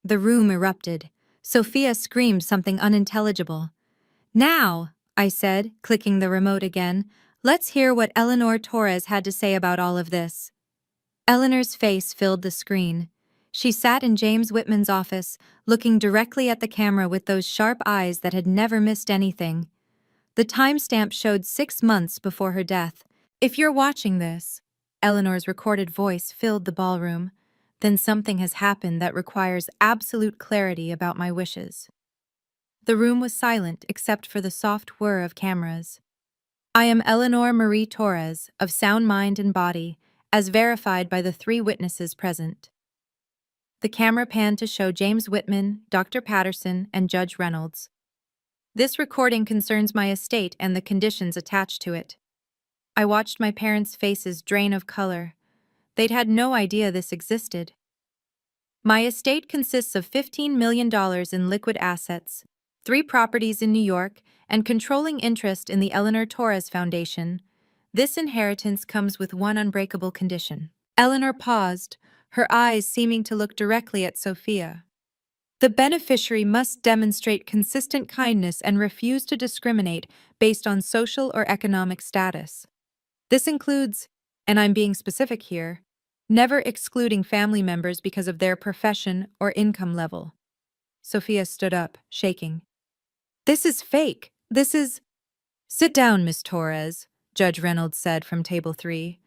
The room erupted. Sophia screamed something unintelligible. "Now," I said, clicking the remote again, "let's hear what Eleanor Torres had to say about all of this." Eleanor's face filled the screen. She sat in James Whitman's office, looking directly at the camera with those sharp eyes that had never missed anything. The timestamp showed 6 months before her death. "If you're watching this," Eleanor's recorded voice filled the ballroom, "then something has happened that requires absolute clarity about my wishes." The room was silent except for the soft whir of cameras. "I am Eleanor Marie Torres, of sound mind and body, as verified by the 3 witnesses present." The camera panned to show James Whitman, Dr. Patterson, and Judge Reynolds. "This recording concerns my estate and the conditions attached to it." I watched my parents' faces drain of color. They'd had no idea this existed. "My estate consists of $15 million in liquid assets, 3 properties in New York, and controlling interest in the Eleanor Torres Foundation. This inheritance comes with one unbreakable condition." Eleanor paused, her eyes seeming to look directly at Sophia. "The beneficiary must demonstrate consistent kindness and refuse to discriminate based on social or economic status. This includes, and I'm being specific here, never excluding family members because of their profession or income level." Sophia stood up, shaking. This is fake. This is. Sit down, Miss Torres, Judge Reynolds said from table 3.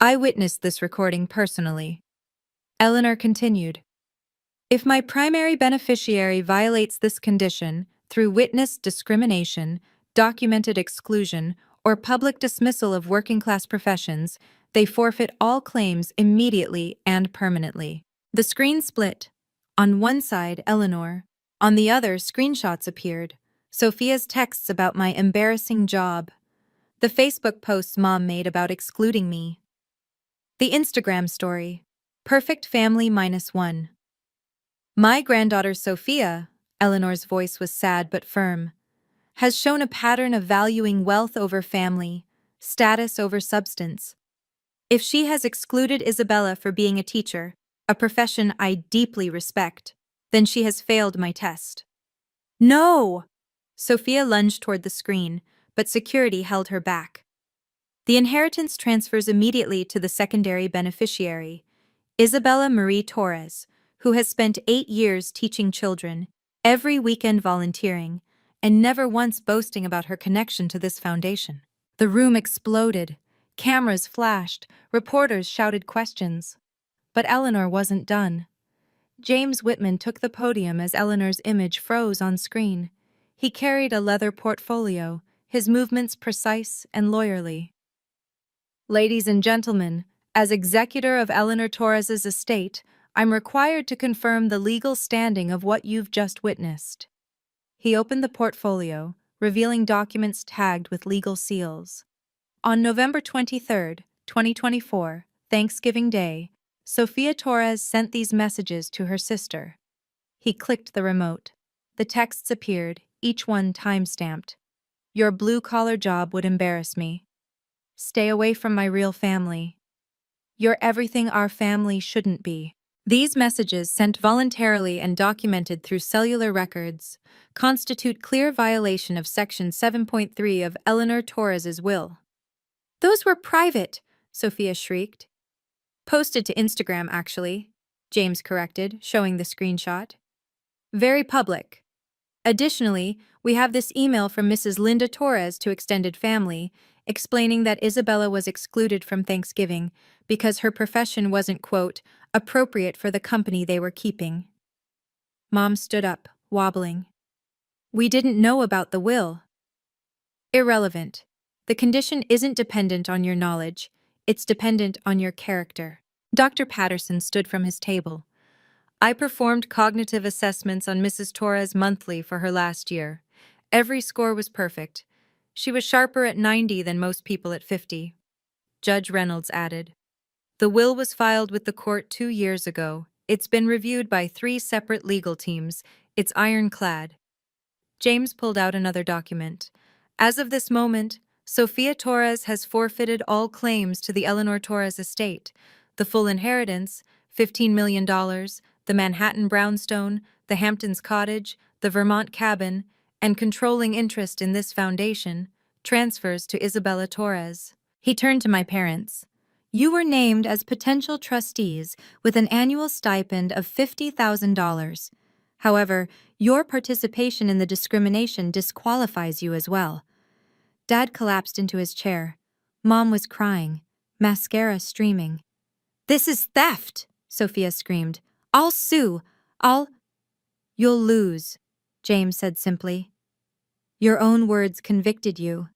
I witnessed this recording personally. Eleanor continued. If my primary beneficiary violates this condition through witness discrimination, documented exclusion, or public dismissal of working-class professions, they forfeit all claims immediately and permanently. The screen split. On one side, Eleanor. On the other, screenshots appeared. Sophia's texts about my embarrassing job. The Facebook posts Mom made about excluding me. The Instagram story. Perfect family -1. My granddaughter Sophia, Eleanor's voice was sad but firm, has shown a pattern of valuing wealth over family, status over substance. If she has excluded Isabella for being a teacher, a profession I deeply respect, then she has failed my test. No! Sophia lunged toward the screen, but security held her back. The inheritance transfers immediately to the secondary beneficiary, Isabella Marie Torres, who has spent 8 years teaching children, every weekend volunteering, and never once boasting about her connection to this foundation. The room exploded. Cameras flashed. Reporters shouted questions. But Eleanor wasn't done. James Whitman took the podium as Eleanor's image froze on screen. He carried a leather portfolio, his movements precise and lawyerly. Ladies and gentlemen, as executor of Eleanor Torres's estate, I'm required to confirm the legal standing of what you've just witnessed. He opened the portfolio, revealing documents tagged with legal seals. On November 23, 2024, Thanksgiving Day, Sophia Torres sent these messages to her sister. He clicked the remote. The texts appeared, each one time-stamped. Your blue-collar job would embarrass me. Stay away from my real family. You're everything our family shouldn't be. These messages, sent voluntarily and documented through cellular records, constitute clear violation of Section 7.3 of Eleanor Torres's will. Those were private, Sophia shrieked. Posted to Instagram, actually, James corrected, showing the screenshot. Very public. Additionally, we have this email from Mrs. Linda Torres to extended family, explaining that Isabella was excluded from Thanksgiving because her profession wasn't, quote, appropriate for the company they were keeping. Mom stood up, wobbling. We didn't know about the will. Irrelevant. The condition isn't dependent on your knowledge, it's dependent on your character. Dr. Patterson stood from his table. I performed cognitive assessments on Mrs. Torres monthly for her last year. Every score was perfect. She was sharper at 90 than most people at 50. Judge Reynolds added. The will was filed with the court 2 years ago. It's been reviewed by 3 separate legal teams. It's ironclad. James pulled out another document. As of this moment, Sophia Torres has forfeited all claims to the Eleanor Torres estate, the full inheritance, $15 million, the Manhattan brownstone, the Hamptons cottage, the Vermont cabin, and controlling interest in this foundation, transfers to Isabella Torres. He turned to my parents. You were named as potential trustees with an annual stipend of $50,000. However, your participation in the discrimination disqualifies you as well. Dad collapsed into his chair. Mom was crying, mascara streaming. This is theft, Sophia screamed. I'll sue. You'll lose, James said simply. Your own words convicted you.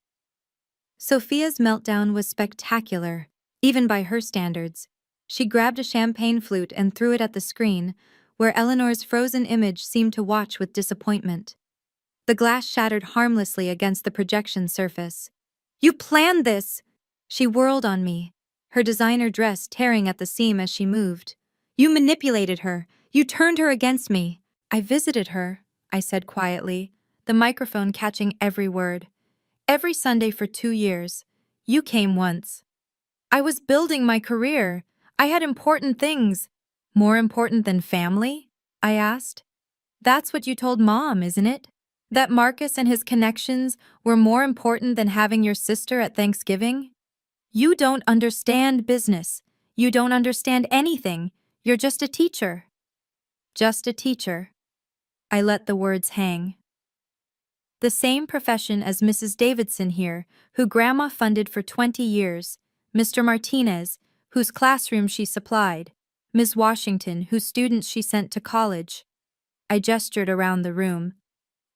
Sophia's meltdown was spectacular, even by her standards. She grabbed a champagne flute and threw it at the screen, where Eleanor's frozen image seemed to watch with disappointment. The glass shattered harmlessly against the projection surface. You planned this! She whirled on me, her designer dress tearing at the seam as she moved. You manipulated her. You turned her against me. I visited her, I said quietly, the microphone catching every word. Every Sunday for 2 years. You came once. I was building my career. I had important things. More important than family? I asked. That's what you told Mom, isn't it? That Marcus and his connections were more important than having your sister at Thanksgiving? You don't understand business. You don't understand anything. You're just a teacher. Just a teacher. I let the words hang. The same profession as Mrs. Davidson here, who Grandma funded for 20 years, Mr. Martinez, whose classroom she supplied, Ms. Washington, whose students she sent to college. I gestured around the room.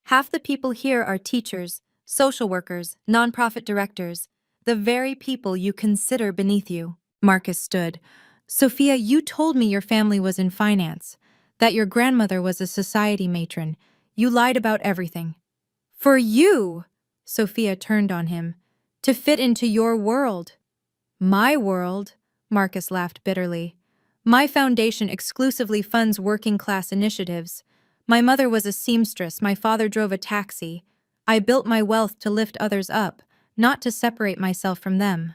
Half the people here are teachers, social workers, nonprofit directors, the very people you consider beneath you. Marcus stood. Sophia, you told me your family was in finance, that your grandmother was a society matron. You lied about everything. For you, Sophia turned on him, to fit into your world. My world, Marcus laughed bitterly. My foundation exclusively funds working-class initiatives. My mother was a seamstress, my father drove a taxi. I built my wealth to lift others up, not to separate myself from them.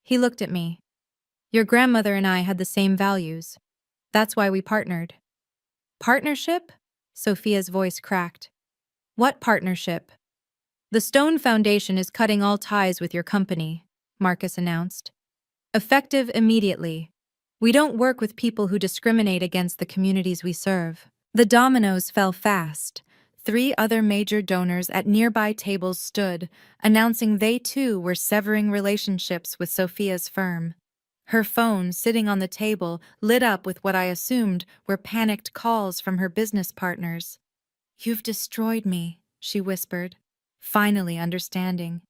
He looked at me. Your grandmother and I had the same values. That's why we partnered. Partnership? Sophia's voice cracked. What partnership? The Stone Foundation is cutting all ties with your company, Marcus announced. Effective immediately. We don't work with people who discriminate against the communities we serve. The dominoes fell fast. 3 other major donors at nearby tables stood, announcing they too were severing relationships with Sophia's firm. Her phone, sitting on the table, lit up with what I assumed were panicked calls from her business partners. You've destroyed me, she whispered, finally understanding.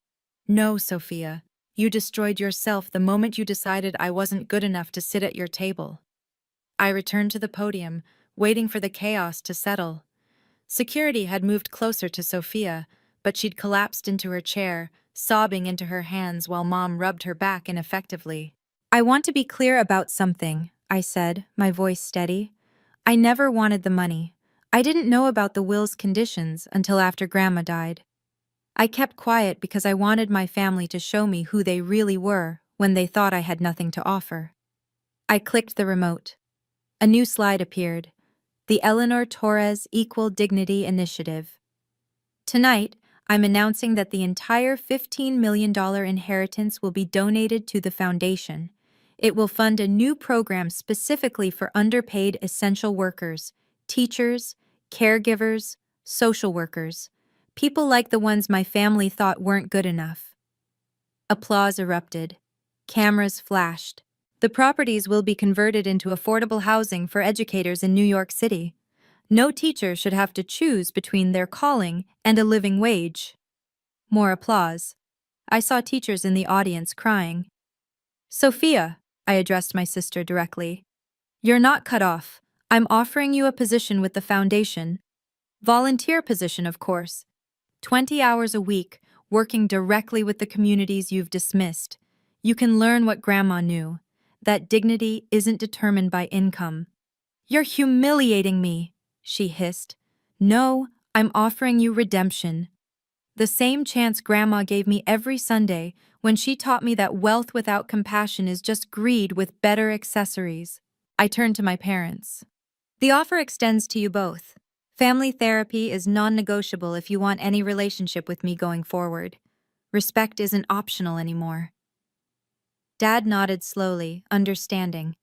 No, Sophia. You destroyed yourself the moment you decided I wasn't good enough to sit at your table. I returned to the podium, waiting for the chaos to settle. Security had moved closer to Sophia, but she'd collapsed into her chair, sobbing into her hands while Mom rubbed her back ineffectively. I want to be clear about something, I said, my voice steady. I never wanted the money. I didn't know about the will's conditions until after Grandma died. I kept quiet because I wanted my family to show me who they really were when they thought I had nothing to offer. I clicked the remote. A new slide appeared. The Eleanor Torres Equal Dignity Initiative. Tonight, I'm announcing that the entire $15 million inheritance will be donated to the foundation. It will fund a new program specifically for underpaid essential workers, teachers, caregivers, social workers, people like the ones my family thought weren't good enough. Applause erupted. Cameras flashed. The properties will be converted into affordable housing for educators in New York City. No teacher should have to choose between their calling and a living wage. More applause. I saw teachers in the audience crying. Sophia, I addressed my sister directly. You're not cut off. I'm offering you a position with the foundation. Volunteer position, of course. 20 hours a week, working directly with the communities you've dismissed. You can learn what Grandma knew, that dignity isn't determined by income. You're humiliating me, she hissed. No, I'm offering you redemption. The same chance Grandma gave me every Sunday when she taught me that wealth without compassion is just greed with better accessories. I turned to my parents. The offer extends to you both. Family therapy is non-negotiable if you want any relationship with me going forward. Respect isn't optional anymore. Dad nodded slowly, understanding.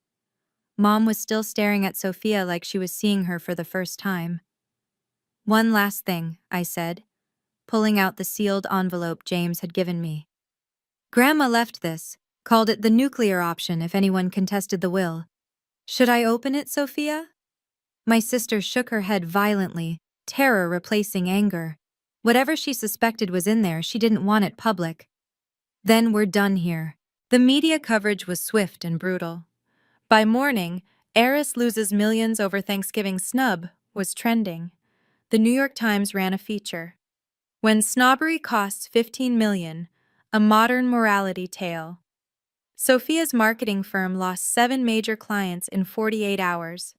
Mom was still staring at Sophia like she was seeing her for the first time. One last thing, I said, pulling out the sealed envelope James had given me. Grandma left this, called it the nuclear option if anyone contested the will. Should I open it, Sophia? My sister shook her head violently, terror replacing anger. Whatever she suspected was in there, she didn't want it public. Then we're done here. The media coverage was swift and brutal. By morning, heiress loses millions over Thanksgiving snub was trending. The New York Times ran a feature. When snobbery costs $15 million, a modern morality tale. Sophia's marketing firm lost 7 major clients in 48 hours.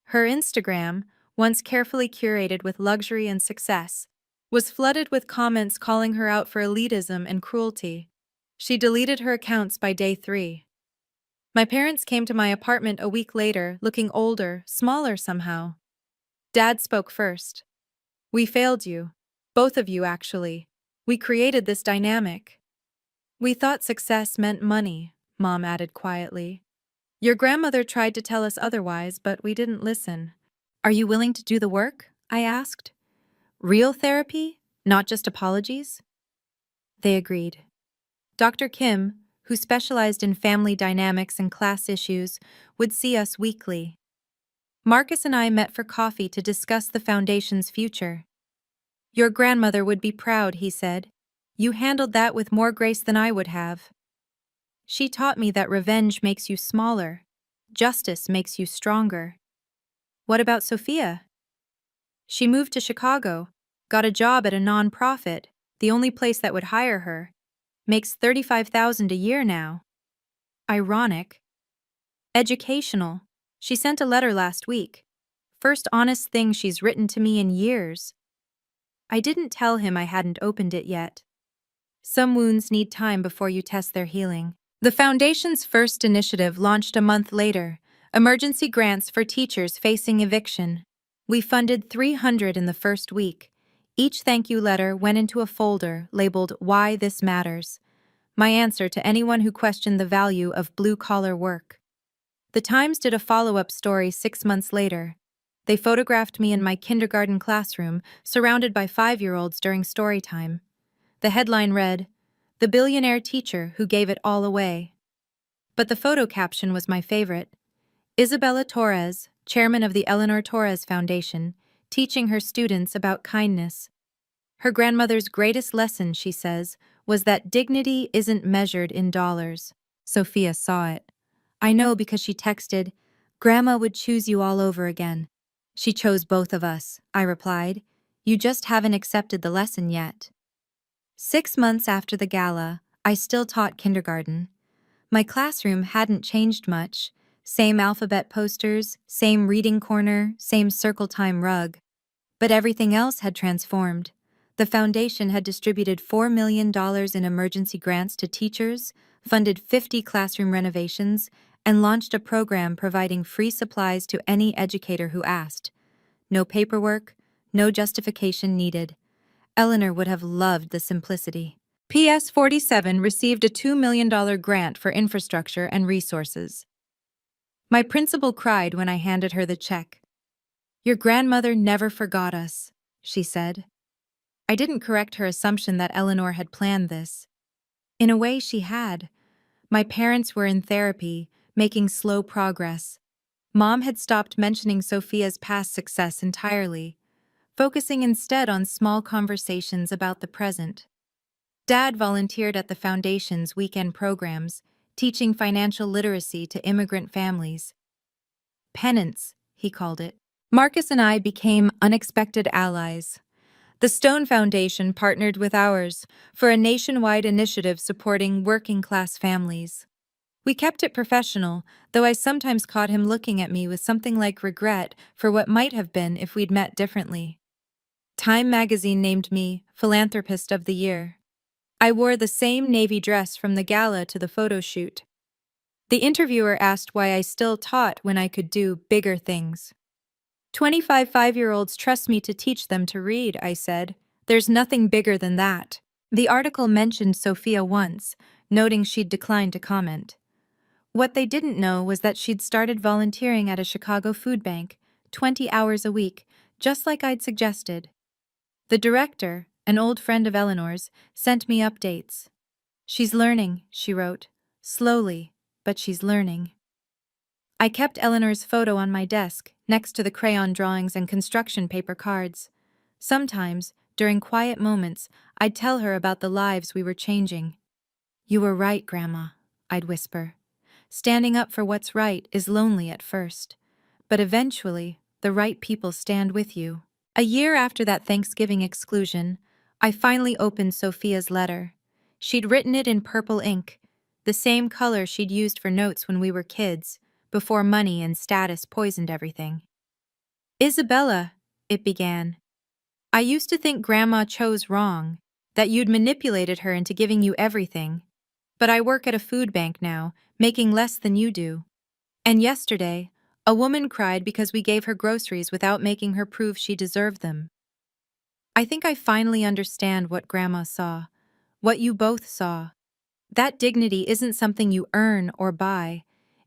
Her Instagram, once carefully curated with luxury and success, was flooded with comments calling her out for elitism and cruelty. She deleted her accounts by day 3. My parents came to my apartment a week later, looking older, smaller somehow. Dad spoke first. We failed you. Both of you, actually. We created this dynamic. We thought success meant money, Mom added quietly. Your grandmother tried to tell us otherwise, but we didn't listen. Are you willing to do the work? I asked. Real therapy, not just apologies? They agreed. Dr. Kim, who specialized in family dynamics and class issues, would see us weekly. Marcus and I met for coffee to discuss the foundation's future. Your grandmother would be proud, he said. You handled that with more grace than I would have. She taught me that revenge makes you smaller. Justice makes you stronger. What about Sophia? She moved to Chicago, got a job at a non-profit, the only place that would hire her. Makes $35,000 a year now. Ironic. Educational. She sent a letter last week. First honest thing she's written to me in years. I didn't tell him I hadn't opened it yet. Some wounds need time before you test their healing. The Foundation's first initiative launched a month later, emergency grants for teachers facing eviction. We funded 300 in the first week. Each thank you letter went into a folder labeled Why This Matters, my answer to anyone who questioned the value of blue-collar work. The Times did a follow-up story 6 months later. They photographed me in my kindergarten classroom, surrounded by 5-year-olds during story time. The headline read, "The Billionaire Teacher Who Gave It All Away." But the photo caption was my favorite. Isabella Torres, chairman of the Eleanor Torres Foundation, teaching her students about kindness. Her grandmother's greatest lesson, she says, was that dignity isn't measured in dollars. Sophia saw it. I know because she texted, "Grandma would choose you all over again." She chose both of us, I replied. You just haven't accepted the lesson yet. 6 months after the gala, I still taught kindergarten. My classroom hadn't changed much. Same alphabet posters, same reading corner, same circle time rug. But everything else had transformed. The foundation had distributed $4 million in emergency grants to teachers, funded 50 classroom renovations, and launched a program providing free supplies to any educator who asked. No paperwork, no justification needed. Eleanor would have loved the simplicity. PS 47 received a $2 million grant for infrastructure and resources. My principal cried when I handed her the check. Your grandmother never forgot us, she said. I didn't correct her assumption that Eleanor had planned this. In a way, she had. My parents were in therapy, making slow progress. Mom had stopped mentioning Sophia's past success entirely, focusing instead on small conversations about the present. Dad volunteered at the Foundation's weekend programs, teaching financial literacy to immigrant families. Penance, he called it. Marcus and I became unexpected allies. The Stone Foundation partnered with ours for a nationwide initiative supporting working-class families. We kept it professional, though I sometimes caught him looking at me with something like regret for what might have been if we'd met differently. Time magazine named me Philanthropist of the Year. I wore the same navy dress from the gala to the photo shoot. The interviewer asked why I still taught when I could do bigger things. 25 5-year-olds trust me to teach them to read, I said. There's nothing bigger than that. The article mentioned Sophia once, noting she'd declined to comment. What they didn't know was that she'd started volunteering at a Chicago food bank, 20 hours a week, just like I'd suggested. The director, an old friend of Eleanor's, sent me updates. She's learning, she wrote. Slowly, but she's learning. I kept Eleanor's photo on my desk, next to the crayon drawings and construction paper cards. Sometimes, during quiet moments, I'd tell her about the lives we were changing. You were right, Grandma, I'd whisper. Standing up for what's right is lonely at first, but eventually, the right people stand with you. A year after that Thanksgiving exclusion, I finally opened Sophia's letter. She'd written it in purple ink, the same color she'd used for notes when we were kids, before money and status poisoned everything. Isabella, it began. I used to think Grandma chose wrong, that you'd manipulated her into giving you everything. But I work at a food bank now, making less than you do. And yesterday, a woman cried because we gave her groceries without making her prove she deserved them. I think I finally understand what Grandma saw, what you both saw. That dignity isn't something you earn or buy.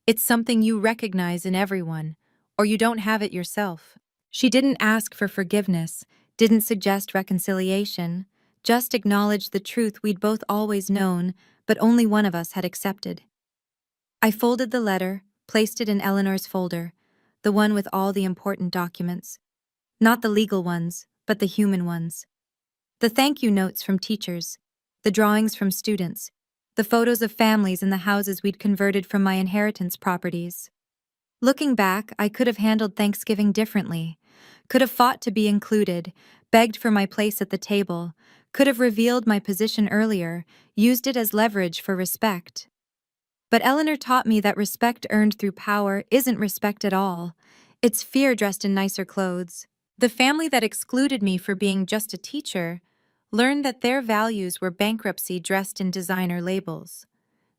It's something you recognize in everyone, or you don't have it yourself. She didn't ask for forgiveness, didn't suggest reconciliation, just acknowledged the truth we'd both always known, but only one of us had accepted. I folded the letter, placed it in Eleanor's folder, the one with all the important documents. Not the legal ones, but the human ones. The thank you notes from teachers, the drawings from students, the photos of families in the houses we'd converted from my inheritance properties. Looking back, I could have handled Thanksgiving differently, could have fought to be included, begged for my place at the table, could have revealed my position earlier, used it as leverage for respect. But Eleanor taught me that respect earned through power isn't respect at all. It's fear dressed in nicer clothes. The family that excluded me for being just a teacher learned that their values were bankruptcy dressed in designer labels.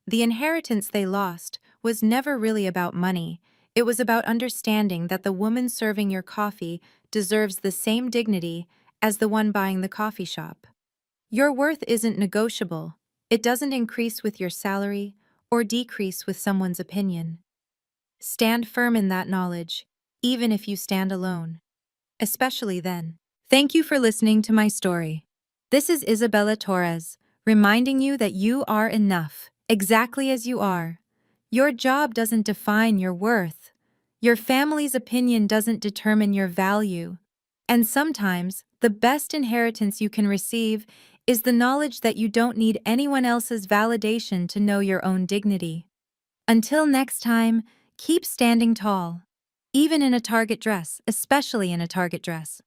The inheritance they lost was never really about money. It was about understanding that the woman serving your coffee deserves the same dignity as the one buying the coffee shop. Your worth isn't negotiable. It doesn't increase with your salary or decrease with someone's opinion. Stand firm in that knowledge, even if you stand alone. Especially then. Thank you for listening to my story. This is Isabella Torres, reminding you that you are enough, exactly as you are. Your job doesn't define your worth. Your family's opinion doesn't determine your value. And sometimes, the best inheritance you can receive is the knowledge that you don't need anyone else's validation to know your own dignity. Until next time, keep standing tall. Even in a Target dress, especially in a Target dress.